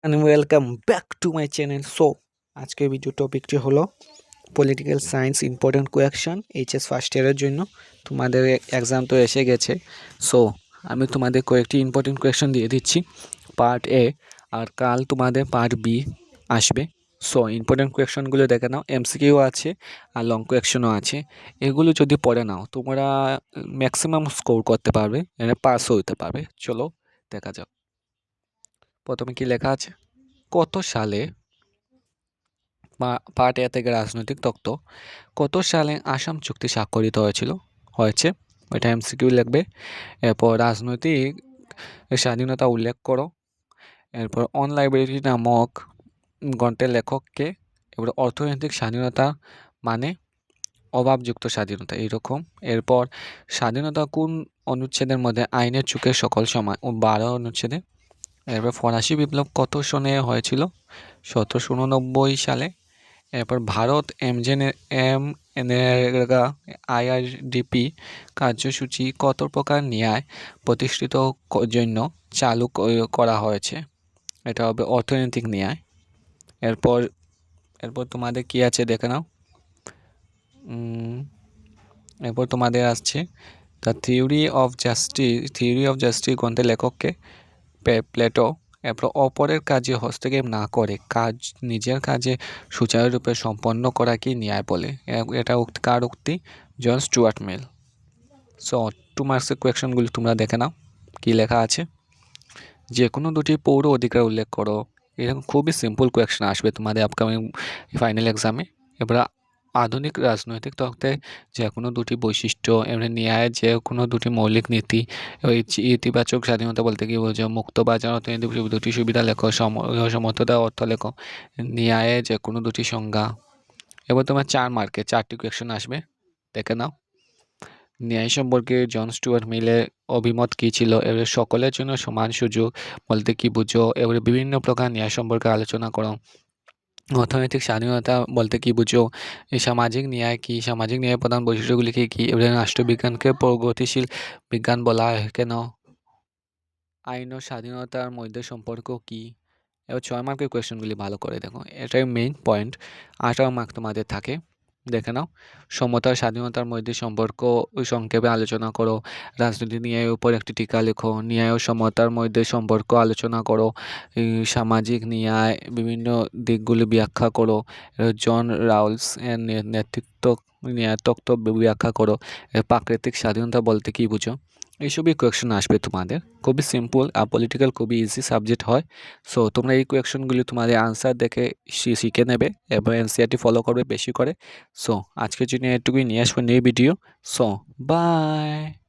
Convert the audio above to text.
and welcome back to my channel. So আজকের video টপিকটি হলো political science important question HS first ইয়ারের জন্য। তোমাদের এক্সাম তো এসে গেছে। সো আমি তোমাদের কয়েকটি ইম্পর্টেন্ট কোয়েকশন দিয়ে দিচ্ছি পার্ট এ, আর কাল তোমাদের পার্ট বি আসবে। সো ইম্পর্টেন্ট কোয়েকশনগুলো দেখে নাও, এমসিকিউ আছে আর লং কোয়েকশনও আছে। এগুলো যদি পড়ে নাও তোমরা ম্যাক্সিমাম স্কোর করতে পারবে, মানে পাসও হতে পারবে। চলো দেখা যাক। প্রথমে কি লেখা আছে, কত সালে পার্ট এ থেকে রাজনৈতিক তত্ত্ব, কত সালে আসাম চুক্তি স্বাক্ষরিত হয়েছে এটা এমসিকিউ লিখবে। এরপর রাজনৈতিক স্বাধীনতা উল্লেখ করো। এরপর অন লাইব্রেরি নামক গ্রন্থের লেখককে। এরপর অর্থনৈতিক স্বাধীনতা মানে অভাবযুক্ত স্বাধীনতা এইরকম। এরপর স্বাধীনতা কোন অনুচ্ছেদের মধ্যে আইনের চোখে সকল সমান ও 12 অনুচ্ছেদে। এরপর ফরাসি বিপ্লব কত সনে হয়েছিল? 1789 সালে। এরপর ভারত এমজেনেরেগা আইআরডিপি কার্যসূচি কত প্রকার ন্যায় প্রতিষ্ঠিত জন্য চালু করা হয়েছে? এটা হবে অর্থনৈতিক ন্যায়। এরপর তোমাদের কি আছে দেখে নাও। এরপর তোমাদের আসছে দ্য থিওরি অফ জাস্টিস গ্রন্থের লেখককে প্লেটো। এরপর অপরের কাজে হস্তক্ষেপ না করে নিজের কাজে সুচারুরূপে সম্পন্ন করা কি ন্যায় বলে? এটা কার উক্তি? জন স্টুয়ার্ট মিল। সো 2 মার্কসের কোয়েকশনগুলি তোমরা দেখে নাও কি লেখা আছে। যে কোনো দুটি পৌর অধিকার উল্লেখ করো। এরকম খুবই সিম্পল কোয়েকশন আসবে তোমাদের আপকামিং ফাইনাল এক্সামে। এবার আধুনিক রাজনৈতিক তত্ত্বে যে কোনো দুটি বৈশিষ্ট্য, এমনি ন্যায়ের যে কোনো দুটি মৌলিক নীতি। ইতিবাচক স্বাধীনতা বলতে কি বোঝো? মুক্ত বাজার অর্থনৈতিক দুটি সুবিধা লেখো। সমর্থতা অর্থ লেখো। ন্যায়ের যে কোনো দুটি সংজ্ঞা। এবার তোমার 4 মার্কে 4টি কোয়েকশন আসবে, দেখে নাও। ন্যায় সম্পর্কে জন স্টুয়ার্ট মিলের অভিমত কী ছিল? এবারে সকলের জন্য সমান সুযোগ বলতে কি বুঝো? এবারে বিভিন্ন প্রকার ন্যায় সম্পর্কে আলোচনা করো। অর্থনৈতিক স্বাধীনতা বলতে কি বুঝো? এই সামাজিক ন্যায় কি? সামাজিক ন্যায়ের প্রধান বৈশিষ্ট্যগুলি কি? এবারে রাষ্ট্রবিজ্ঞানকে প্রগতিশীল বিজ্ঞান বলা হয় কেন? আইন ও স্বাধীনতার মধ্যে সম্পর্ক কি? এবার 6 মার্কের কোয়েশ্চেনগুলি ভালো করে দেখো, এটাই মেইন পয়েন্ট। 18 মার্ক তোমাদের থাকে, দেখে নাও। সমতা স্বাধীনতার মধ্যে সম্পর্ক সংক্ষেপে আলোচনা করো। রাজনীতি ন্যায়ের উপর একটি টিকা লেখো। ন্যায় ও সমতার মধ্যে সম্পর্ক আলোচনা করো। সামাজিক ন্যায় বিভিন্ন দিকগুলি ব্যাখ্যা করো। জন রাউলস এর নেতৃত্ব ন্যায় তত্ত্ব ব্যাখ্যা করো। প্রাকৃতিক স্বাধীনতা বলতে কি বুঝো? এইসবই কোয়েকশন আসবে তোমাদের। খুবই সিম্পল আর পলিটিক্যাল খুবই ইজি সাবজেক্ট হয়। সো তোমরা এই কোয়েকশনগুলি তোমাদের আনসার দেখে শিখে নেবে এবং এনসিইআরটি ফলো করবে বেশি করে। সো আজকের জন্য এটুকুই নিয়ে আসবো নিউ ভিডিও। So by.